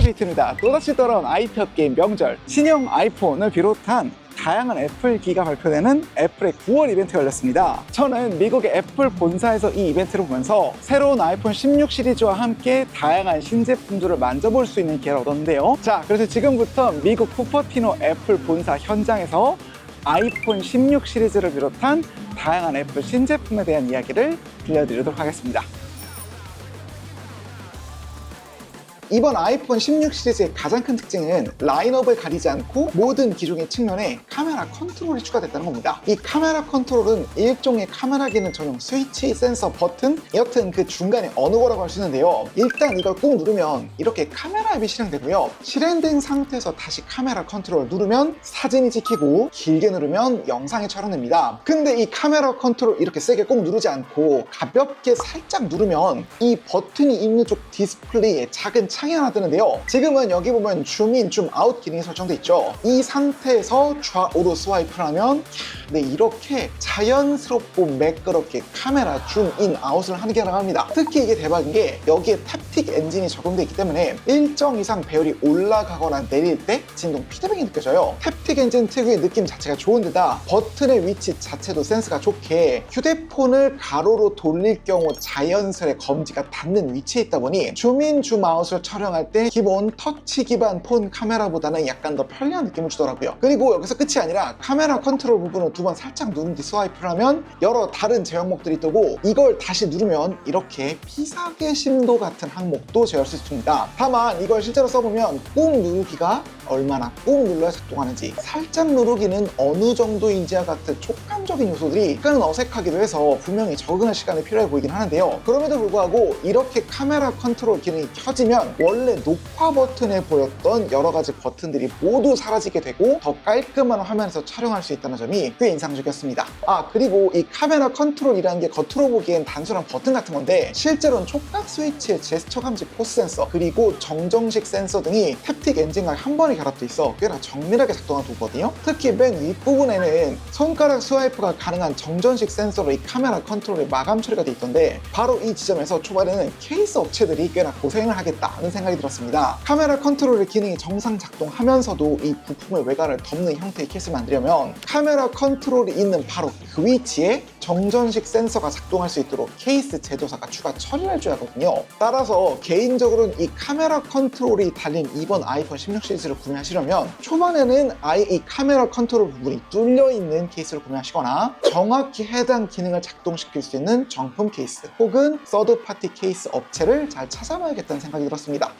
맥스위트입니다. 또다시 돌아온 IT 업계인 명절, 신형 아이폰을 비롯한 다양한 애플 기가 발표되는 애플의 9월 이벤트가 열렸습니다. 저는 미국의 애플 본사에서 이 이벤트를 보면서 새로운 아이폰 16 시리즈와 함께 다양한 신제품들을 만져볼 수 있는 기회를 얻었는데요. 자, 그래서 지금부터 미국 쿠퍼티노 애플 본사 현장에서 아이폰 16 시리즈를 비롯한 다양한 애플 신제품에 대한 이야기를 들려드리도록 하겠습니다. 이번 아이폰 16 시리즈의 가장 큰 특징은 라인업을 가리지 않고 모든 기종의 측면에 카메라 컨트롤이 추가됐다는 겁니다. 이 카메라 컨트롤은 일종의 카메라 기능 전용 스위치, 센서, 버튼, 여튼 그 중간에 어느 거라고 할 수 있는데요. 일단 이걸 꾹 누르면 이렇게 카메라 앱이 실행되고요. 실행된 상태에서 다시 카메라 컨트롤을 누르면 사진이 찍히고, 길게 누르면 영상이 촬영됩니다. 근데 이 카메라 컨트롤 이렇게 세게 꼭 누르지 않고 가볍게 살짝 누르면 이 버튼이 있는 쪽 디스플레이에 작은 창이 하나 뜨는데요. 지금은 여기 보면 줌인, 줌아웃 기능이 설정돼 있죠. 이 상태에서 좌우로 스와이프를 하면 네, 이렇게 자연스럽고 매끄럽게 카메라 줌인, 아웃을 하는 게 가능합니다. 특히 이게 대박인 게 여기에 탭틱 엔진이 적용되어 있기 때문에 일정 이상 배열이 올라가거나 내릴 때 진동 피드백이 느껴져요. 탭틱 엔진 특유의 느낌 자체가 좋은데다 버튼의 위치 자체도 센스가 좋게 휴대폰을 가로로 돌릴 경우 자연스레 검지가 닿는 위치에 있다 보니 줌인, 줌아웃을 촬영할 때 기본 터치 기반 폰 카메라보다는 약간 더 편리한 느낌을 주더라고요. 그리고 여기서 끝이 아니라 카메라 컨트롤 부분을 두 번 살짝 누른 뒤 스와이프를 하면 여러 다른 제어목들이 뜨고, 이걸 다시 누르면 이렇게 피사계 심도 같은 항목도 제어할 수 있습니다. 다만 이걸 실제로 써보면 꾹 누르기가 얼마나 꾹 눌러야 작동하는지, 살짝 누르기는 어느 정도인지와 같은 촉감적인 요소들이 약간은 어색하기도 해서 분명히 적응할 시간이 필요해 보이긴 하는데요. 그럼에도 불구하고 이렇게 카메라 컨트롤 기능이 켜지면 원래 녹화 버튼에 보였던 여러 가지 버튼들이 모두 사라지게 되고 더 깔끔한 화면에서 촬영할 수 있다는 점이 꽤 인상적이었습니다. 그리고 이 카메라 컨트롤이라는 게 겉으로 보기엔 단순한 버튼 같은 건데 실제로는 촉각 스위치의 제스처 감지 포스 센서, 그리고 정정식 센서 등이 탭틱 엔진과 한 번에 결합돼 있어 꽤나 정밀하게 작동한 도구거든요. 특히 맨 윗부분에는 손가락 스와이프가 가능한 정전식 센서로 이 카메라 컨트롤에 마감 처리가 돼 있던데, 바로 이 지점에서 초반에는 케이스 업체들이 꽤나 고생을 하겠다 하는 생각이 들었습니다. 카메라 컨트롤의 기능이 정상 작동하면서도 이 부품의 외관을 덮는 형태의 케이스를 만들려면 카메라 컨트롤이 있는 바로 그 위치에 정전식 센서가 작동할 수 있도록 케이스 제조사가 추가 처리를 해줘야 하거든요. 따라서 개인적으로는 이 카메라 컨트롤이 달린 이번 아이폰 16 시리즈를 구매하시려면 초반에는 아예 이 카메라 컨트롤 부분이 뚫려있는 케이스를 구매하시거나 정확히 해당 기능을 작동시킬 수 있는 정품 케이스 혹은 서드파티 케이스 업체를 잘 찾아봐야겠다는 생각이 들었습니다.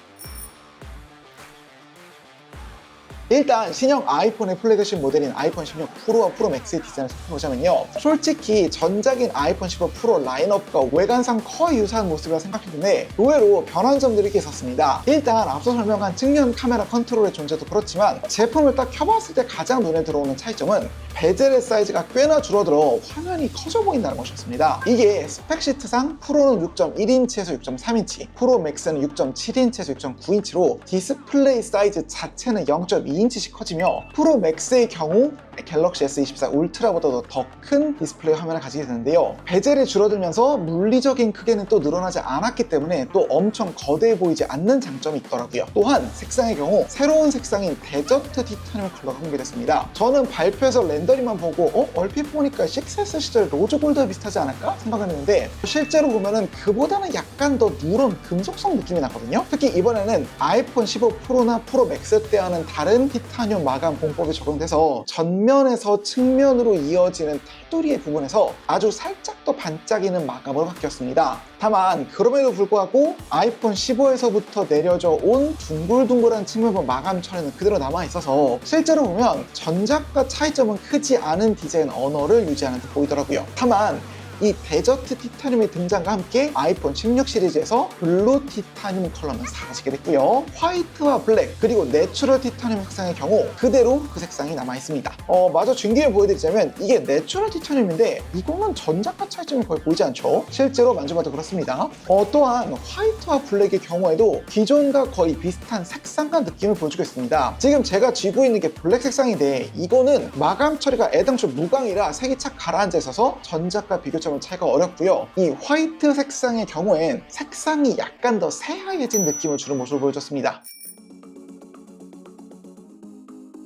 일단 신형 아이폰의 플래그십 모델인 아이폰 16 프로와 프로 맥스의 디자인을 살펴보자면요, 솔직히 전작인 아이폰 15 프로 라인업과 외관상 거의 유사한 모습이라 생각했는데 의외로 변한 점들이 꽤 있었습니다. 일단 앞서 설명한 측면 카메라 컨트롤의 존재도 그렇지만 제품을 딱 켜봤을 때 가장 눈에 들어오는 차이점은 베젤의 사이즈가 꽤나 줄어들어 화면이 커져 보인다는 것이었습니다. 이게 스펙시트상 프로는 6.1인치에서 6.3인치, 프로 맥스는 6.7인치에서 6.9인치로 디스플레이 사이즈 자체는 0.2인치씩 커지며 프로 맥스의 경우 갤럭시 S24 울트라보다도 더 큰 디스플레이 화면을 가지게 되는데요. 베젤이 줄어들면서 물리적인 크기는 또 늘어나지 않았기 때문에 또 엄청 거대해 보이지 않는 장점이 있더라고요. 또한 색상의 경우 새로운 색상인 데저트 티타늄 컬러가 공개됐습니다. 저는 발표에서 렌더링만 보고 얼핏 보니까 6S 시절 로즈 골드와 비슷하지 않을까 생각을 했는데 실제로 보면은 그보다는 약간 더 누런 금속성 느낌이 나거든요. 특히 이번에는 아이폰 15 프로나 프로 맥스 때와는 다른 티타늄 마감 공법이 적용돼서 전면에서 측면으로 이어지는 테두리의 부분에서 아주 살짝 더 반짝이는 마감으로 바뀌었습니다. 다만 그럼에도 불구하고 아이폰 15에서부터 내려져 온 둥글둥글한 측면부 마감 처리는 그대로 남아있어서 실제로 보면 전작과 차이점은 크지 않은 디자인 언어를 유지하는 듯 보이더라고요. 다만 이 데저트 티타늄의 등장과 함께 아이폰 16 시리즈에서 블루 티타늄 컬러는 사라지게 됐고요. 화이트와 블랙 그리고 내추럴 티타늄 색상의 경우 그대로 그 색상이 남아있습니다. 마저 준기에 보여드리자면 이게 내추럴 티타늄인데 이거는 전작과 차이점이 거의 보이지 않죠? 실제로 만져봐도 그렇습니다. 또한 화이트와 블랙의 경우에도 기존과 거의 비슷한 색상과 느낌을 보여주고 있습니다. 지금 제가 쥐고 있는 게 블랙 색상인데 이거는 마감 처리가 애당초 무광이라 색이 착 가라앉아 있어서 전작과 비교적 차이가 어렵고요. 이 화이트 색상의 경우엔 색상이 약간 더 새하얘진 느낌을 주는 모습을 보여줬습니다.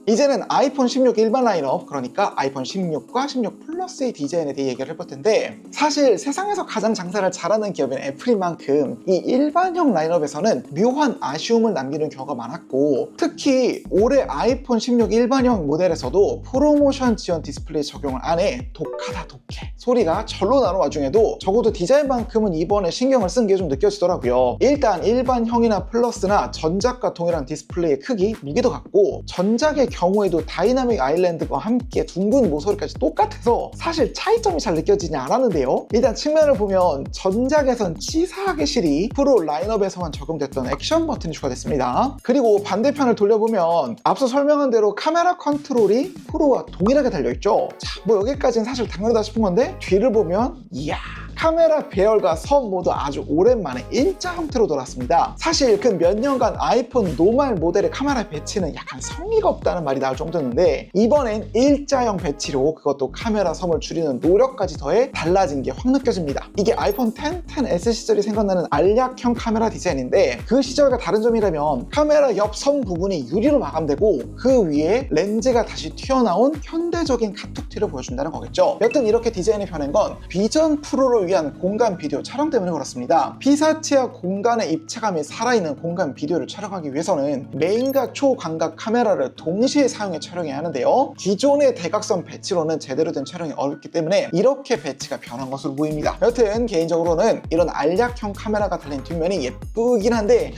이제는 아이폰 16 일반 라인업, 그러니까 아이폰 16과 16 플러스의 디자인에 대해 얘기를 해볼 텐데, 사실 세상에서 가장 장사를 잘하는 기업인 애플인 만큼 이 일반형 라인업에서는 묘한 아쉬움을 남기는 경우가 많았고, 특히 올해 아이폰 16 일반형 모델에서도 프로모션 지원 디스플레이 적용을 안 해 독하다 독해 소리가 절로 나는 와중에도 적어도 디자인만큼은 이번에 신경을 쓴 게 좀 느껴지더라고요. 일단 일반형이나 플러스나 전작과 동일한 디스플레이의 크기, 무게도 같고, 전작의 경우에도 다이나믹 아일랜드와 함께 둥근 모서리까지 똑같아서 사실 차이점이 잘 느껴지지 않았는데요. 일단 측면을 보면 전작에선 치사하게 실이 프로 라인업에서만 적용됐던 액션 버튼이 추가됐습니다. 그리고 반대편을 돌려보면 앞서 설명한 대로 카메라 컨트롤이 프로와 동일하게 달려있죠. 자, 뭐 여기까지는 사실 당연하다 싶은 건데, 뒤를 보면 이야, 카메라 배열과 선 모두 아주 오랜만에 일자 형태로 돌았습니다. 사실 그 몇 년간 아이폰 노말 모델의 카메라 배치는 약간 성의가 없다는 말이 나올 정도였는데, 이번엔 일자형 배치로 그것도 카메라 섬을 줄이는 노력까지 더해 달라진 게 확 느껴집니다. 이게 아이폰 X, XS 시절이 생각나는 알약형 카메라 디자인인데, 그 시절과 다른 점이라면 카메라 옆 선 부분이 유리로 마감되고 그 위에 렌즈가 다시 튀어나온 현대적인 카툭티를 보여준다는 거겠죠. 여튼 이렇게 디자인이 변한 건 비전 프로를 위한 공간 비디오 촬영 때문에 그렇습니다. 피사체와 공간의 입체감이 살아있는 공간 비디오를 촬영하기 위해서는 메인과 초광각 카메라를 동시에 사용해 촬영해야 하는데요. 기존의 대각선 배치로는 제대로 된 촬영이 어렵기 때문에 이렇게 배치가 변한 것으로 보입니다. 여튼 개인적으로는 이런 알약형 카메라가 달린 뒷면이 예쁘긴 한데,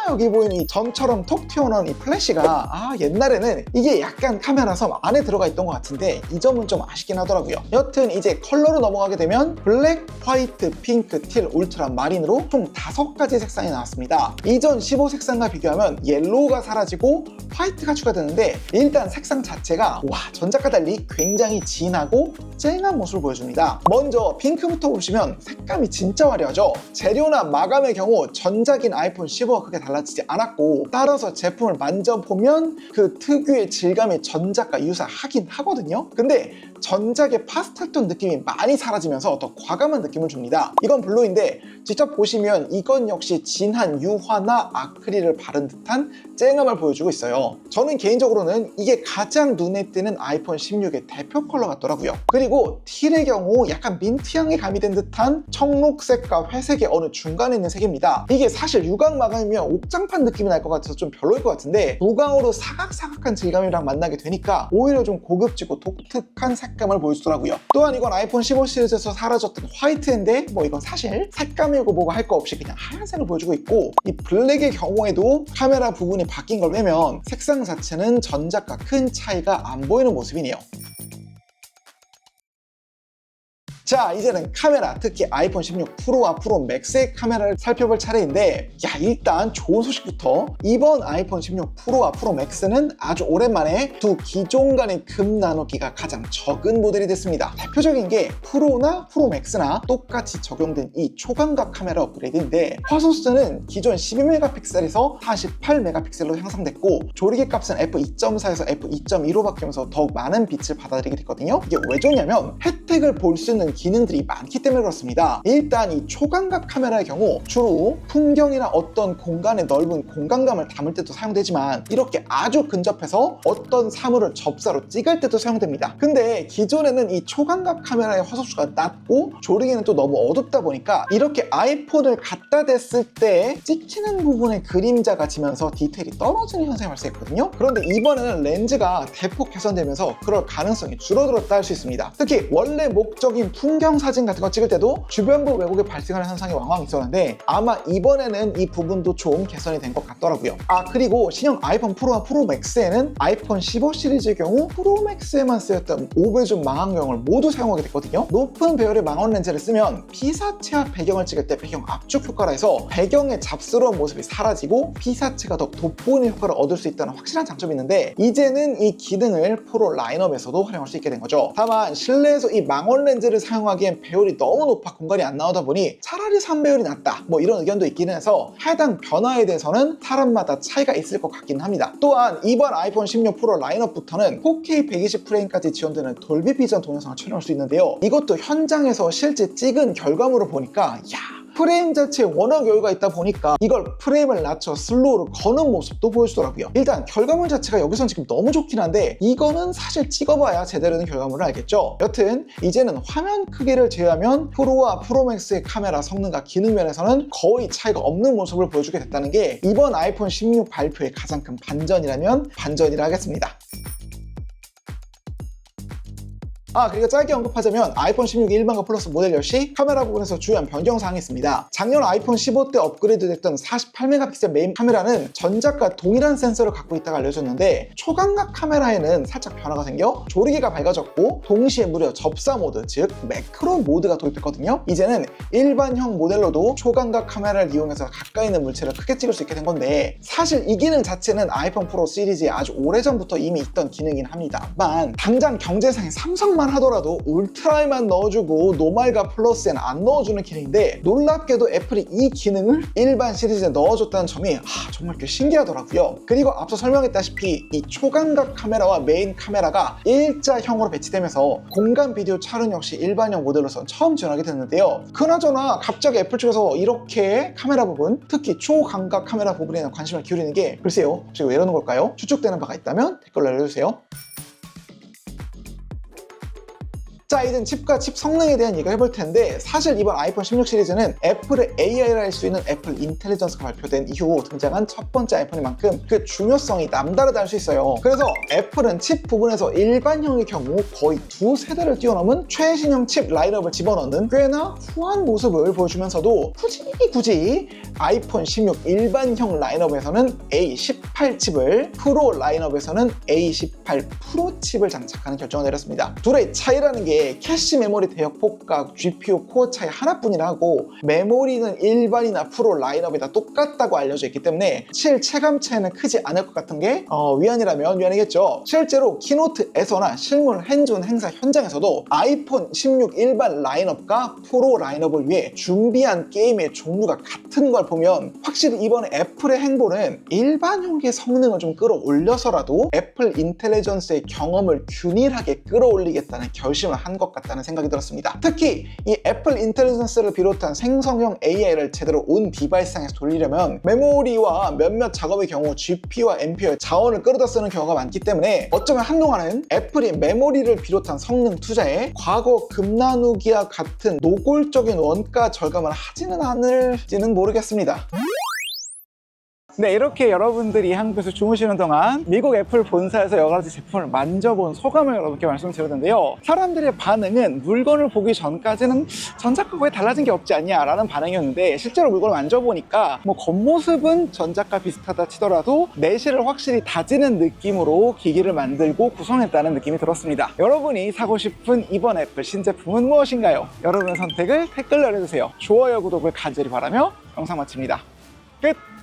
여기 보이는 이 점처럼 톡 튀어나온 이 플래시가 옛날에는 이게 약간 카메라 섬 안에 들어가 있던 것 같은데, 이 점은 좀 아쉽긴 하더라고요. 여튼 이제 컬러로 넘어가게 되면 블랙, 화이트, 핑크, 팀, 울트라, 마린으로 총 5가지 색상이 나왔습니다. 이전 15 색상과 비교하면 옐로우가 사라지고 화이트가 추가되는데, 일단 색상 자체가 전작과 달리 굉장히 진하고 쨍한 모습을 보여줍니다. 먼저 핑크부터 보시면 색감이 진짜 화려하죠. 재료나 마감의 경우 전작인 아이폰 15와 크게 달라지지 않았고, 따라서 제품을 만져보면 그 특유의 질감이 전작과 유사하긴 하거든요. 근데 전작의 파스텔톤 느낌이 많이 사라지면서 더 과감한 느낌을 줍니다. 이건 블루인데 직접 보시면 이건 역시 진한 유화나 아크릴을 바른 듯한 쨍함을 보여주고 있어요. 저는 개인적으로는 이게 가장 눈에 띄는 아이폰 16의 대표 컬러 같더라고요. 그리고 틸의 경우 약간 민트향이 가미된 듯한 청록색과 회색의 어느 중간에 있는 색입니다. 이게 사실 유광 마감이면 옥장판 느낌이 날 것 같아서 좀 별로일 것 같은데, 무광으로 사각사각한 질감이랑 만나게 되니까 오히려 좀 고급지고 독특한 색감을 보여주더라고요. 또한 이건 아이폰 15 시리즈에서 사라졌던 화이트인데, 이건 사실 색감이고 뭐고 할 거 없이 그냥 하얀색을 보여주고 있고, 이 블랙의 경우에도 카메라 부분이 바뀐 걸 빼면 색상 자체는 전작과 큰 차이가 안 보이는 모습이네요. 자, 이제는 카메라, 특히 아이폰 16 프로와 프로 맥스의 카메라를 살펴볼 차례인데, 일단 좋은 소식부터, 이번 아이폰 16 프로와 프로 맥스는 아주 오랜만에 두 기종 간의 급 나누기가 가장 적은 모델이 됐습니다. 대표적인 게 프로나 프로 맥스나 똑같이 적용된 이 초광각 카메라 업그레이드인데, 화소수는 기존 12메가픽셀에서 48메가픽셀로 향상됐고, 조리개 값은 f2.4에서 f2.2로 바뀌면서 더욱 많은 빛을 받아들이게 됐거든요. 이게 왜 좋냐면 혜택을 볼 수 있는 기능들이 많기 때문에 그렇습니다. 일단 이 초광각 카메라의 경우 주로 풍경이나 어떤 공간의 넓은 공간감을 담을 때도 사용되지만, 이렇게 아주 근접해서 어떤 사물을 접사로 찍을 때도 사용됩니다. 근데 기존에는 이 초광각 카메라의 화소수가 낮고 조리개는 또 너무 어둡다 보니까 이렇게 아이폰을 갖다 댔을 때 찍히는 부분의 그림자가 지면서 디테일이 떨어지는 현상이 발생했거든요. 그런데 이번에는 렌즈가 대폭 개선되면서 그럴 가능성이 줄어들었다 할 수 있습니다. 특히 원래 목적인 풍경 사진 같은 거 찍을 때도 주변부 왜곡이 발생하는 현상이 왕왕 있었는데, 아마 이번에는 이 부분도 좀 개선이 된 것 같더라고요. 그리고 신형 아이폰 프로와 프로 맥스에는 아이폰 15 시리즈의 경우 프로 맥스에만 쓰였던 오베줌 망원경을 모두 사용하게 됐거든요. 높은 배열의 망원 렌즈를 쓰면 피사체와 배경을 찍을 때 배경 압축 효과라 해서 배경의 잡스러운 모습이 사라지고 피사체가 더 돋보이는 효과를 얻을 수 있다는 확실한 장점이 있는데, 이제는 이 기능을 프로 라인업에서도 활용할 수 있게 된 거죠. 다만 실내에서 이 망원 렌즈를 사용하기엔 배율이 너무 높아 공간이 안 나오다 보니 차라리 3배율이 낫다, 이런 의견도 있긴 해서 해당 변화에 대해서는 사람마다 차이가 있을 것 같긴 합니다. 또한 이번 아이폰 16 프로 라인업부터는 4K 120프레임까지 지원되는 돌비 비전 동영상을 촬영할 수 있는데요. 이것도 현장에서 실제 찍은 결과물을 보니까 프레임 자체에 워낙 여유가 있다 보니까 이걸 프레임을 낮춰 슬로우로 거는 모습도 보여주더라고요. 일단 결과물 자체가 여기선 지금 너무 좋긴 한데 이거는 사실 찍어봐야 제대로 된 결과물을 알겠죠. 여튼 이제는 화면 크기를 제외하면 프로와 프로맥스의 카메라 성능과 기능 면에서는 거의 차이가 없는 모습을 보여주게 됐다는 게 이번 아이폰 16 발표의 가장 큰 반전이라면 반전이라 하겠습니다. 그리고 짧게 언급하자면 아이폰 16 일반과 플러스 모델 역시 카메라 부분에서 주요한 변경사항이 있습니다. 작년 아이폰 15 때 업그레이드 됐던 48메가픽셀 메인 카메라는 전작과 동일한 센서를 갖고 있다고 알려졌는데 초광각 카메라에는 살짝 변화가 생겨 조리개가 밝아졌고 동시에 무려 접사 모드, 즉 매크로 모드가 도입됐거든요. 이제는 일반형 모델로도 초광각 카메라를 이용해서 가까이 있는 물체를 크게 찍을 수 있게 된 건데 사실 이 기능 자체는 아이폰 프로 시리즈에 아주 오래전부터 이미 있던 기능이긴 합니다만 당장 경제상의 삼성만 하더라도 울트라에만 넣어주고 노말과 플러스에는 안 넣어주는 기능인데 놀랍게도 애플이 이 기능을 일반 시리즈에 넣어줬다는 점이 정말 꽤 신기하더라고요. 그리고 앞서 설명했다시피 이 초광각 카메라와 메인 카메라가 일자형으로 배치되면서 공간 비디오 촬영 역시 일반형 모델로선 처음 지원하게 됐는데요. 그나저나 갑자기 애플 측에서 이렇게 카메라 부분, 특히 초광각 카메라 부분에 대한 관심을 기울이는 게 글쎄요, 갑자기 왜 이러는 걸까요? 추측되는 바가 있다면 댓글로 알려주세요. 자, 이젠 칩과 칩 성능에 대한 얘기를 해볼 텐데 사실 이번 아이폰 16 시리즈는 애플의 AI를 할 수 있는 애플 인텔리전스가 발표된 이후 등장한 첫 번째 아이폰인 만큼 그 중요성이 남다르다 할 수 있어요. 그래서 애플은 칩 부분에서 일반형의 경우 거의 두 세대를 뛰어넘은 최신형 칩 라인업을 집어넣는 꽤나 후한 모습을 보여주면서도 굳이 아이폰 16 일반형 라인업에서는 A18 칩을, 프로 라인업에서는 A18 프로 칩을 장착하는 결정을 내렸습니다. 둘의 차이라는 게 캐시 메모리 대역 폭각, GPU 코어 차이 하나뿐이라 하고 메모리는 일반이나 프로 라인업이 다 똑같다고 알려져 있기 때문에 체감 차이는 크지 않을 것 같은 게 위안이라면 위안이겠죠. 실제로 키노트에서나 실물 핸즈온 행사 현장에서도 아이폰 16 일반 라인업과 프로 라인업을 위해 준비한 게임의 종류가 같은 걸 보면 확실히 이번에 애플의 행보는 일반형의 성능을 좀 끌어올려서라도 애플 인텔리전스의 경험을 균일하게 끌어올리겠다는 결심을 한 것 같다는 생각이 들었습니다. 특히 이 애플 인텔리전스를 비롯한 생성형 AI를 제대로 온 디바이스상에서 돌리려면 메모리와 몇몇 작업의 경우 GPU와 NPU의 자원을 끌어다 쓰는 경우가 많기 때문에 어쩌면 한동안은 애플이 메모리를 비롯한 성능 투자에 과거 금나누기와 같은 노골적인 원가 절감을 하지는 않을지는 모르겠습니다. 네, 이렇게 여러분들이 한국에서 주무시는 동안 미국 애플 본사에서 여러 가지 제품을 만져본 소감을 여러분께 말씀드렸는데요. 사람들의 반응은 물건을 보기 전까지는 전작과 거의 달라진 게 없지 않냐 라는 반응이었는데 실제로 물건을 만져보니까 겉모습은 전작과 비슷하다 치더라도 내실을 확실히 다지는 느낌으로 기기를 만들고 구성했다는 느낌이 들었습니다. 여러분이 사고 싶은 이번 애플 신제품은 무엇인가요? 여러분의 선택을 댓글로 알려주세요. 좋아요, 구독을 간절히 바라며 영상 마칩니다. 끝!